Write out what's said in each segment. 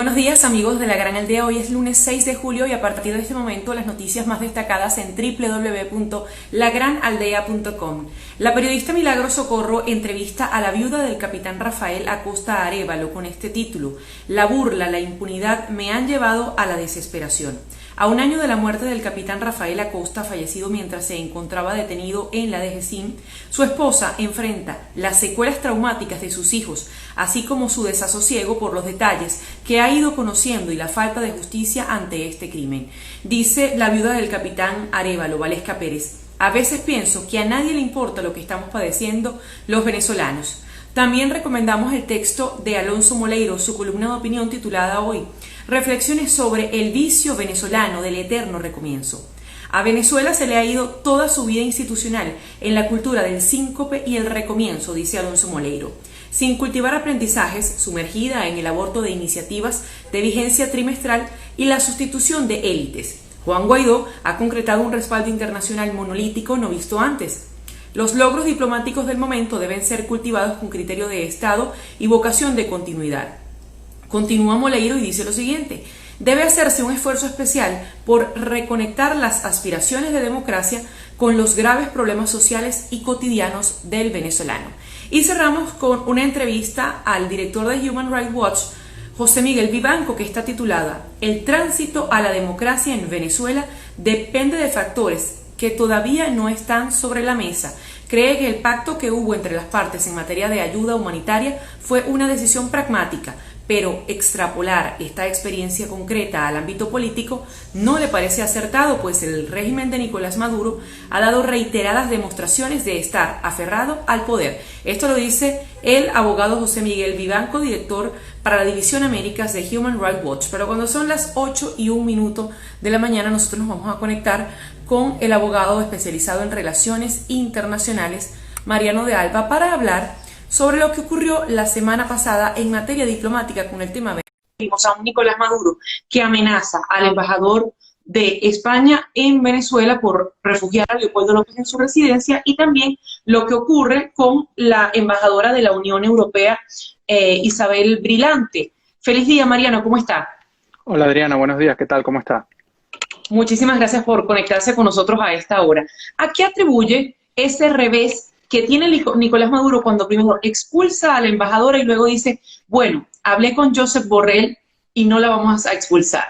Buenos días amigos de La Gran Aldea, hoy es lunes 6 de julio y a partir de este momento las noticias más destacadas en www.lagranaldea.com. La periodista Milagros Socorro entrevista a la viuda del capitán Rafael Acosta Arévalo con este título: La burla, la impunidad me han llevado a la desesperación. A un año de la muerte del capitán Rafael Acosta, fallecido mientras se encontraba detenido en la DGCIM, su esposa enfrenta las secuelas traumáticas de sus hijos, así como su desasosiego por los detalles que ha ido conociendo y la falta de justicia ante este crimen. Dice la viuda del capitán Arévalo, Valesca Pérez: a veces pienso que a nadie le importa lo que estamos padeciendo los venezolanos. También recomendamos el texto de Alonso Moleiro, su columna de opinión titulada hoy Reflexiones sobre el vicio venezolano del eterno recomienzo. A Venezuela se le ha ido toda su vida institucional en la cultura del síncope y el recomienzo, dice Alonso Moleiro, sin cultivar aprendizajes, sumergida en el aborto de iniciativas de vigencia trimestral y la sustitución de élites. Juan Guaidó ha concretado un respaldo internacional monolítico no visto antes. Los logros diplomáticos del momento deben ser cultivados con criterio de Estado y vocación de continuidad. Continúa Moleiro y dice lo siguiente: debe hacerse un esfuerzo especial por reconectar las aspiraciones de democracia con los graves problemas sociales y cotidianos del venezolano. Y cerramos con una entrevista al director de Human Rights Watch, José Miguel Vivanco, que está titulada El tránsito a la democracia en Venezuela depende de factores que todavía no están sobre la mesa. Cree que el pacto que hubo entre las partes en materia de ayuda humanitaria fue una decisión pragmática, pero extrapolar esta experiencia concreta al ámbito político no le parece acertado, pues el régimen de Nicolás Maduro ha dado reiteradas demostraciones de estar aferrado al poder. Esto lo dice el abogado José Miguel Vivanco, director para la División Américas de Human Rights Watch. Pero cuando son las 8:01 de la mañana, nosotros nos vamos a conectar con el abogado especializado en relaciones internacionales, Mariano de Alba, para hablar sobre lo que ocurrió la semana pasada en materia diplomática con el tema. Vimos a un Nicolás Maduro que amenaza al embajador de España en Venezuela por refugiar a Leopoldo López en su residencia, y también lo que ocurre con la embajadora de la Unión Europea, Isabel Brilante. Feliz día, Mariano, ¿cómo está? Hola Adriana, buenos días, ¿qué tal? ¿Cómo está? Muchísimas gracias por conectarse con nosotros a esta hora. ¿A qué atribuye ese revés que tiene Nicolás Maduro cuando primero expulsa a la embajadora y luego dice, bueno, hablé con Josep Borrell y no la vamos a expulsar?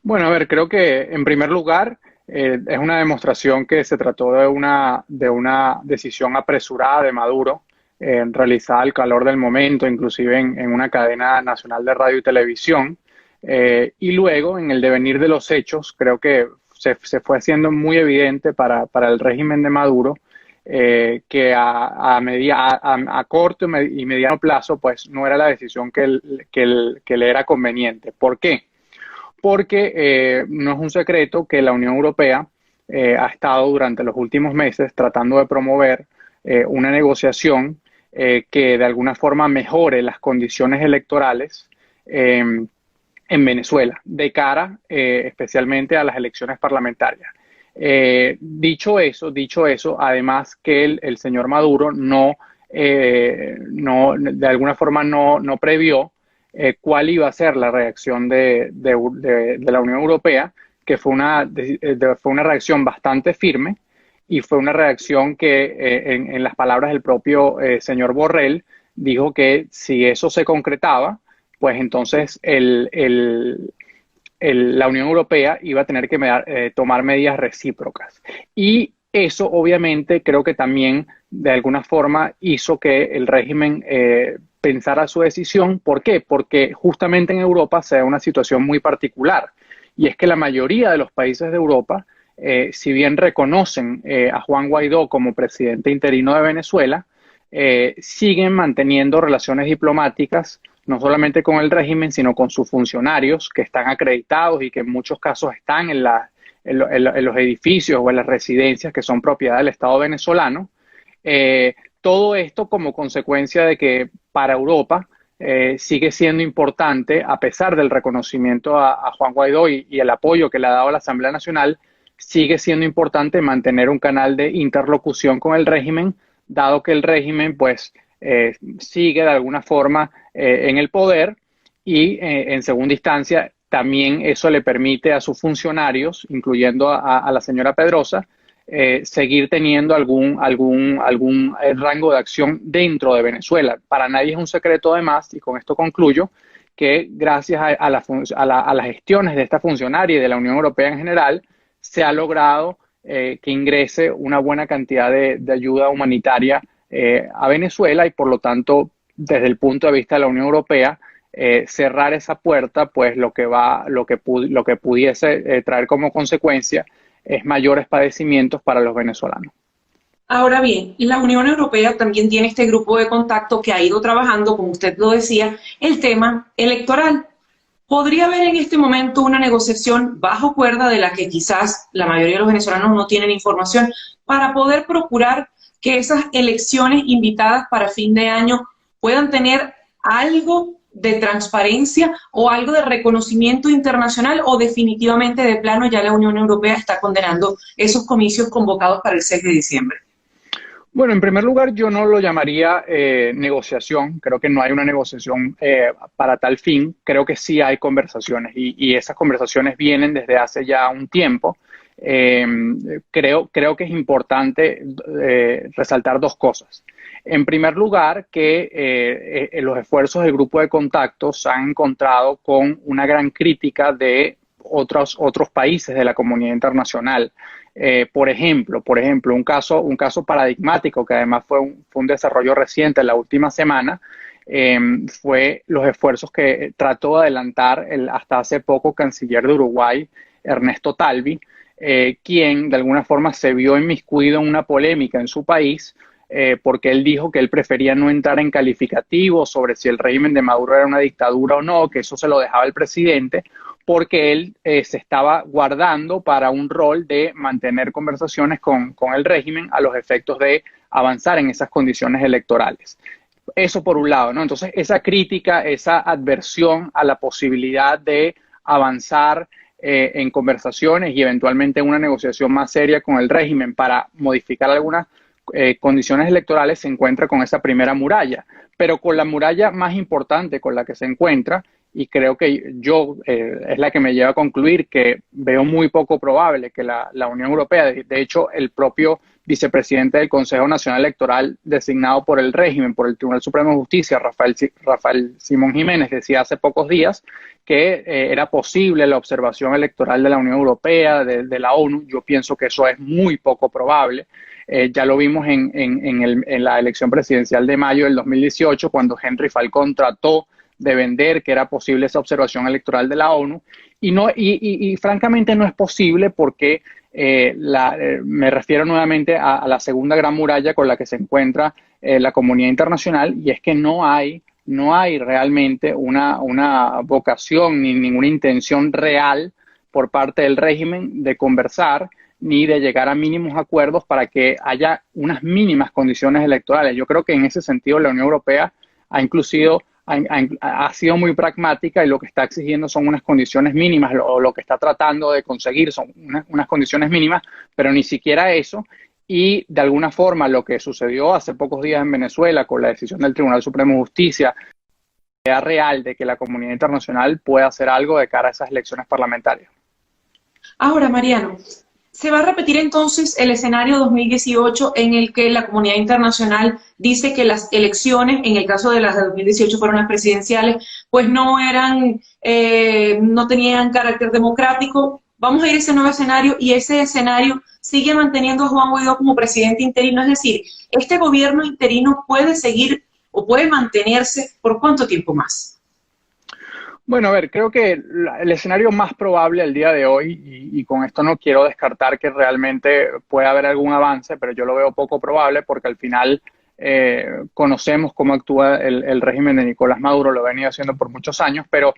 Bueno, a ver, creo que en primer lugar es una demostración que se trató de una decisión apresurada de Maduro, realizada al calor del momento, inclusive en una cadena nacional de radio y televisión. Y luego, en el devenir de los hechos, creo que se fue haciendo muy evidente para el régimen de Maduro que a corto y mediano plazo pues no era la decisión que le era conveniente. ¿Por qué? Porque no es un secreto que la Unión Europea ha estado durante los últimos meses tratando de promover una negociación que de alguna forma mejore las condiciones electorales en Venezuela, de cara especialmente a las elecciones parlamentarias. Dicho eso, además que el señor Maduro de alguna forma no previó cuál iba a ser la reacción de la Unión Europea, que fue una reacción bastante firme, y fue una reacción que, en las palabras del propio señor Borrell, dijo que si eso se concretaba, pues entonces la Unión Europea iba a tener que tomar medidas recíprocas. Y eso obviamente creo que también de alguna forma hizo que el régimen pensara su decisión. ¿Por qué? Porque justamente en Europa se da una situación muy particular, y es que la mayoría de los países de Europa, si bien reconocen a Juan Guaidó como presidente interino de Venezuela, siguen manteniendo relaciones diplomáticas no solamente con el régimen, sino con sus funcionarios que están acreditados y que en muchos casos están en los edificios o en las residencias que son propiedad del Estado venezolano. Todo esto como consecuencia de que para Europa sigue siendo importante, a pesar del reconocimiento a Juan Guaidó y el apoyo que le ha dado a la Asamblea Nacional, sigue siendo importante mantener un canal de interlocución con el régimen, dado que el régimen pues sigue de alguna forma en el poder, y en segunda instancia también eso le permite a sus funcionarios, incluyendo a la señora Pedrosa, seguir teniendo algún rango de acción dentro de Venezuela. Para nadie es un secreto además, y con esto concluyo, que gracias a las gestiones de esta funcionaria y de la Unión Europea en general, se ha logrado que ingrese una buena cantidad de ayuda humanitaria a Venezuela y por lo tanto, desde el punto de vista de la Unión Europea, cerrar esa puerta, pues lo que pudiese traer como consecuencia es mayores padecimientos para los venezolanos. Ahora bien, la Unión Europea también tiene este grupo de contacto que ha ido trabajando, como usted lo decía, el tema electoral. ¿Podría haber en este momento una negociación bajo cuerda de la que quizás la mayoría de los venezolanos no tienen información para poder procurar que esas elecciones invitadas para fin de año puedan tener algo de transparencia o algo de reconocimiento internacional, o definitivamente de plano ya la Unión Europea está condenando esos comicios convocados para el 6 de diciembre? Bueno, en primer lugar, yo no lo llamaría negociación. Creo que no hay una negociación para tal fin. Creo que sí hay conversaciones y esas conversaciones vienen desde hace ya un tiempo. Creo que es importante resaltar dos cosas. En primer lugar, que los esfuerzos del grupo de contactos se han encontrado con una gran crítica de otros países de la comunidad internacional. Por ejemplo, un caso paradigmático que además fue un desarrollo reciente en la última semana, fue los esfuerzos que trató de adelantar el hasta hace poco canciller de Uruguay, Ernesto Talvi, quien de alguna forma se vio inmiscuido en una polémica en su país, porque él dijo que él prefería no entrar en calificativos sobre si el régimen de Maduro era una dictadura o no, que eso se lo dejaba el presidente, porque él se estaba guardando para un rol de mantener conversaciones con el régimen a los efectos de avanzar en esas condiciones electorales. Eso por un lado, ¿no? Entonces, esa crítica, esa adversión a la posibilidad de avanzar en conversaciones y eventualmente en una negociación más seria con el régimen para modificar algunas condiciones electorales se encuentra con esa primera muralla, pero con la muralla más importante con la que se encuentra, y creo que es la que me lleva a concluir que veo muy poco probable que la Unión Europea, de hecho el propio vicepresidente del Consejo Nacional Electoral designado por el régimen, por el Tribunal Supremo de Justicia, Rafael Simón Jiménez, decía hace pocos días que era posible la observación electoral de la Unión Europea, de la ONU. Yo pienso que eso es muy poco probable. Ya lo vimos en la elección presidencial de mayo del 2018, cuando Henry Falcón trató de vender que era posible esa observación electoral de la ONU, y francamente no es posible porque me refiero nuevamente a la segunda gran muralla con la que se encuentra la comunidad internacional, y es que no hay realmente una vocación ni ninguna intención real por parte del régimen de conversar ni de llegar a mínimos acuerdos para que haya unas mínimas condiciones electorales. Yo creo que en ese sentido la Unión Europea ha sido muy pragmática, y lo que está exigiendo son unas condiciones mínimas, o lo que está tratando de conseguir son unas condiciones mínimas, pero ni siquiera eso. Y de alguna forma lo que sucedió hace pocos días en Venezuela con la decisión del Tribunal Supremo de Justicia, la idea real de que la comunidad internacional pueda hacer algo de cara a esas elecciones parlamentarias. Ahora, Mariano, ¿se va a repetir entonces el escenario 2018 en el que la comunidad internacional dice que las elecciones, en el caso de las de 2018 fueron las presidenciales, pues no tenían carácter democrático? Vamos a ir a ese nuevo escenario, y ese escenario sigue manteniendo a Juan Guaidó como presidente interino. Es decir, ¿este gobierno interino puede seguir o puede mantenerse por cuánto tiempo más? Bueno, a ver, creo que el escenario más probable al día de hoy, y con esto no quiero descartar que realmente pueda haber algún avance, pero yo lo veo poco probable porque al final conocemos cómo actúa el régimen de Nicolás Maduro, lo ha venido haciendo por muchos años, pero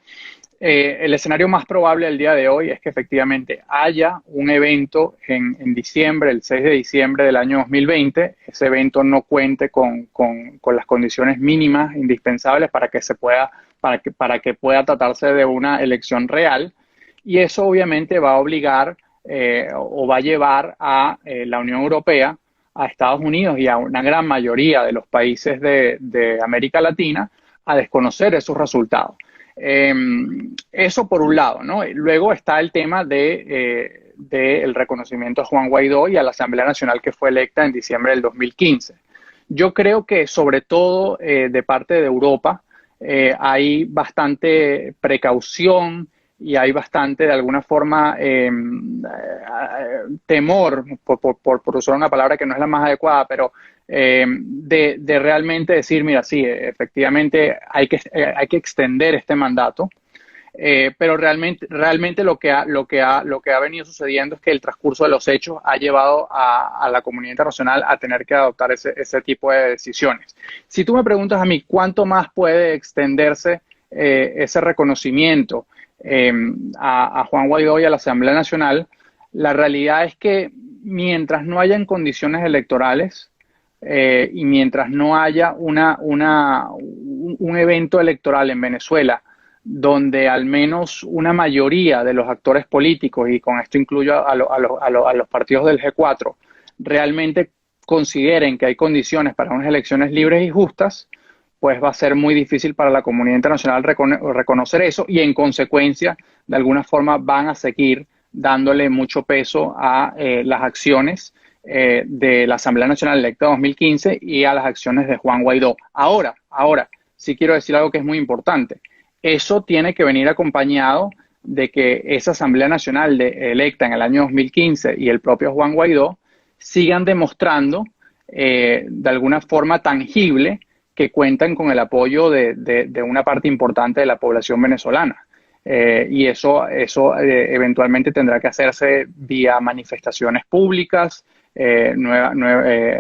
el escenario más probable al día de hoy es que efectivamente haya un evento en diciembre, el 6 de diciembre del año 2020, ese evento no cuente con las condiciones mínimas indispensables para que pueda tratarse de una elección real, y eso obviamente va a obligar o va a llevar a la Unión Europea, a Estados Unidos y a una gran mayoría de los países de América Latina a desconocer esos resultados. Eso por un lado, ¿no? Luego está el tema del reconocimiento a Juan Guaidó y a la Asamblea Nacional que fue electa en diciembre del 2015. Yo creo que sobre todo de parte de Europa hay bastante precaución y hay bastante, de alguna forma, temor, por usar una palabra que no es la más adecuada, pero de realmente decir, mira, sí, efectivamente hay que extender este mandato. Pero realmente lo que ha venido sucediendo es que el transcurso de los hechos ha llevado a la comunidad internacional a tener que adoptar ese tipo de decisiones. Si tú me preguntas a mí cuánto más puede extenderse ese reconocimiento a Juan Guaidó y a la Asamblea Nacional, la realidad es que mientras no hayan condiciones electorales y mientras no haya un evento electoral en Venezuela donde al menos una mayoría de los actores políticos, y con esto incluyo a los partidos del G4, realmente consideren que hay condiciones para unas elecciones libres y justas, pues va a ser muy difícil para la comunidad internacional reconocer eso y en consecuencia, de alguna forma, van a seguir dándole mucho peso a las acciones de la Asamblea Nacional electa 2015 y a las acciones de Juan Guaidó. Ahora, sí quiero decir algo que es muy importante. Eso tiene que venir acompañado de que esa Asamblea Nacional electa en el año 2015 y el propio Juan Guaidó sigan demostrando de alguna forma tangible que cuentan con el apoyo de una parte importante de la población venezolana. Y eso eventualmente tendrá que hacerse vía manifestaciones públicas,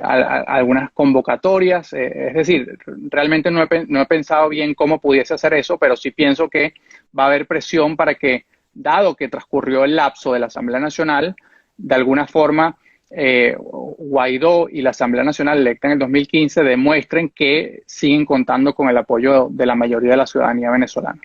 algunas convocatorias. Es decir, realmente no he pensado bien cómo pudiese hacer eso, pero sí pienso que va a haber presión para que, dado que transcurrió el lapso de la Asamblea Nacional, de alguna forma Guaidó y la Asamblea Nacional electa en el 2015 demuestren que siguen contando con el apoyo de la mayoría de la ciudadanía venezolana.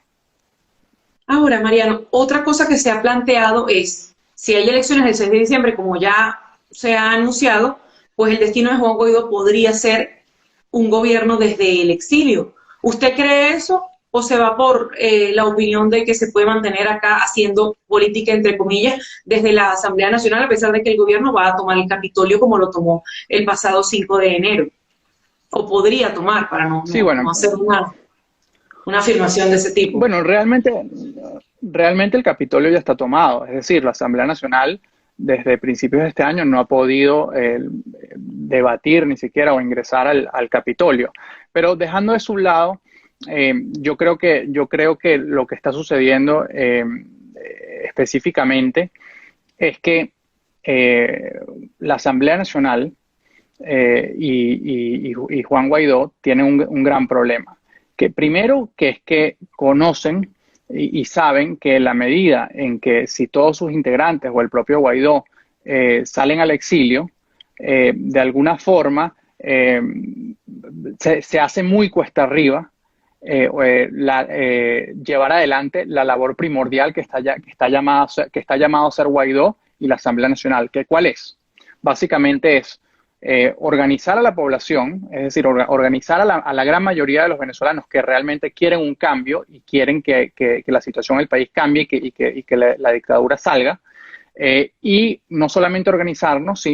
Ahora, Mariano, otra cosa que se ha planteado es, si hay elecciones el 6 de diciembre, como ya se ha anunciado, pues el destino de Juan Guaidó podría ser un gobierno desde el exilio. ¿Usted cree eso o se va por la opinión de que se puede mantener acá haciendo política, entre comillas, desde la Asamblea Nacional, a pesar de que el gobierno va a tomar el Capitolio como lo tomó el pasado 5 de enero? ¿O podría tomar para no hacer una afirmación de ese tipo? Bueno, realmente el Capitolio ya está tomado. Es decir, la Asamblea Nacional desde principios de este año no ha podido debatir ni siquiera o ingresar al Capitolio. Pero dejando eso a un lado, yo creo que lo que está sucediendo específicamente es que la Asamblea Nacional y Juan Guaidó tienen un gran problema. Que primero, que es que conocen y saben que la medida en que si todos sus integrantes o el propio Guaidó salen al exilio, de alguna forma se hace muy cuesta arriba llevar adelante la labor primordial que está llamado a ser Guaidó y la Asamblea Nacional. ¿Cuál es? Básicamente es organizar a la población, es decir, organizar a la gran mayoría de los venezolanos que realmente quieren un cambio y quieren que la situación del país cambie y que la dictadura salga, y no solamente organizarlos,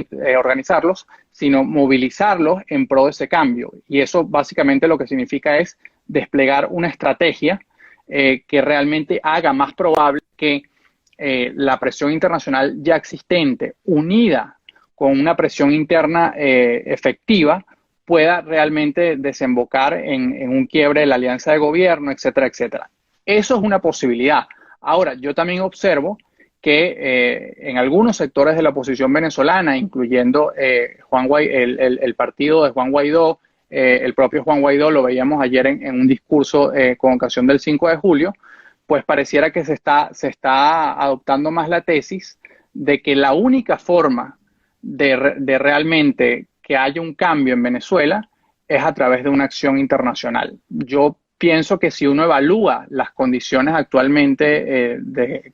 sino movilizarlos en pro de ese cambio. Y eso básicamente lo que significa es desplegar una estrategia que realmente haga más probable que la presión internacional ya existente, unida con una presión interna efectiva, pueda realmente desembocar en un quiebre de la alianza de gobierno, etcétera, etcétera. Eso es una posibilidad. Ahora, yo también observo que en algunos sectores de la oposición venezolana, incluyendo el partido de Juan Guaidó, el propio Juan Guaidó, lo veíamos ayer en un discurso con ocasión del 5 de julio, pues pareciera que se está adoptando más la tesis de que la única forma de realmente que haya un cambio en Venezuela es a través de una acción internacional. Yo pienso que si uno evalúa las condiciones actualmente de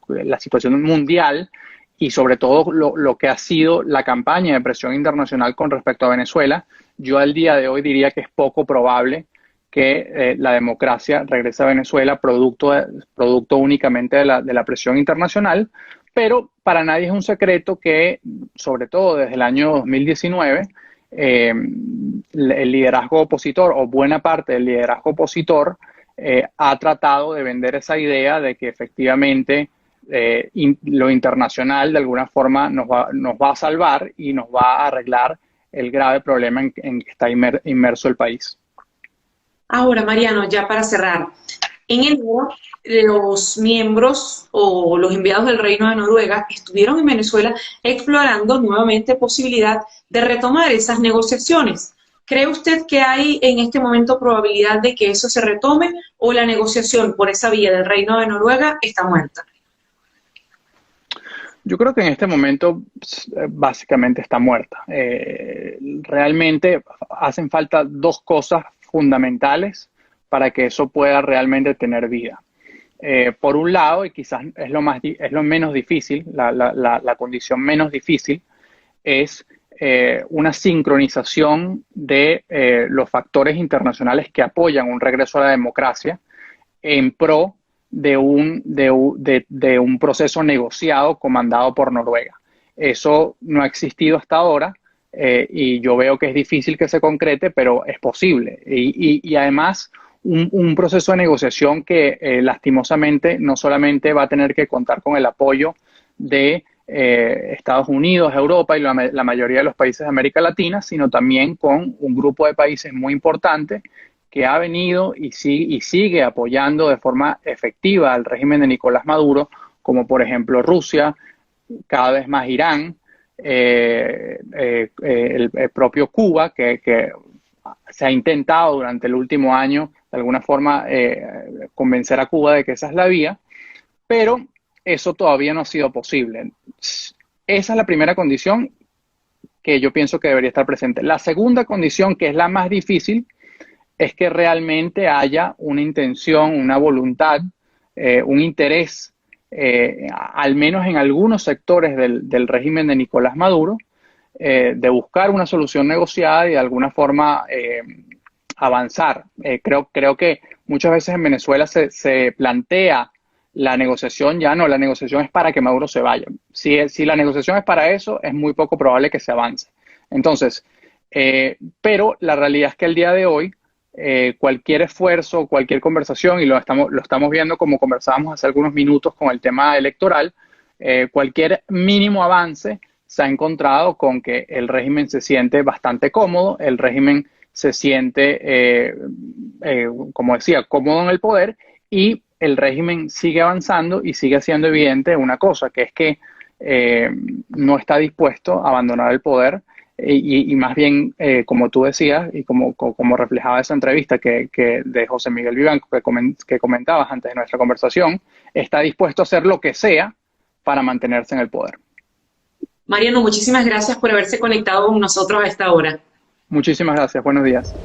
la situación mundial y sobre todo lo que ha sido la campaña de presión internacional con respecto a Venezuela, yo al día de hoy diría que es poco probable que la democracia regrese a Venezuela producto únicamente de la presión internacional, pero para nadie es un secreto que, sobre todo desde el año 2019, el liderazgo opositor o buena parte del liderazgo opositor ha tratado de vender esa idea de que efectivamente lo internacional de alguna forma nos va a salvar y nos va a arreglar el grave problema en que está inmerso el país. Ahora, Mariano, ya para cerrar, en enero los miembros o los enviados del Reino de Noruega estuvieron en Venezuela explorando nuevamente posibilidad de retomar esas negociaciones. ¿Cree usted que hay en este momento probabilidad de que eso se retome o la negociación por esa vía del Reino de Noruega está muerta? Yo creo que en este momento básicamente está muerta. Realmente hacen falta dos cosas fundamentales para que eso pueda realmente tener vida. Por un lado, y quizás es lo menos difícil, la condición menos difícil, es una sincronización de los factores internacionales que apoyan un regreso a la democracia en pro de un proceso negociado comandado por Noruega. Eso no ha existido hasta ahora y yo veo que es difícil que se concrete, pero es posible. Y además, un proceso de negociación que lastimosamente no solamente va a tener que contar con el apoyo de Estados Unidos, Europa y la mayoría de los países de América Latina, sino también con un grupo de países muy importante que ha venido y sigue apoyando de forma efectiva al régimen de Nicolás Maduro, como por ejemplo Rusia, cada vez más Irán, el propio Cuba, que se ha intentado durante el último año de alguna forma convencer a Cuba de que esa es la vía, pero eso todavía no ha sido posible. Esa es la primera condición que yo pienso que debería estar presente. La segunda condición, que es la más difícil, es que realmente haya una intención, una voluntad, un interés, al menos en algunos sectores del régimen de Nicolás Maduro, de buscar una solución negociada y de alguna forma avanzar. Creo que muchas veces en Venezuela se plantea la negociación, ya no, la negociación es para que Maduro se vaya. Si la negociación es para eso, es muy poco probable que se avance. Entonces, pero la realidad es que el día de hoy, cualquier esfuerzo, cualquier conversación, y lo estamos viendo como conversábamos hace algunos minutos con el tema electoral, cualquier mínimo avance se ha encontrado con que el régimen se siente bastante cómodo, el régimen se siente, como decía, cómodo en el poder y el régimen sigue avanzando y sigue siendo evidente una cosa, que es que no está dispuesto a abandonar el poder y más bien, como tú decías y como reflejaba esa entrevista de José Miguel Vivanco que comentabas antes de nuestra conversación, está dispuesto a hacer lo que sea para mantenerse en el poder. Mariano, muchísimas gracias por haberse conectado con nosotros a esta hora. Muchísimas gracias. Buenos días.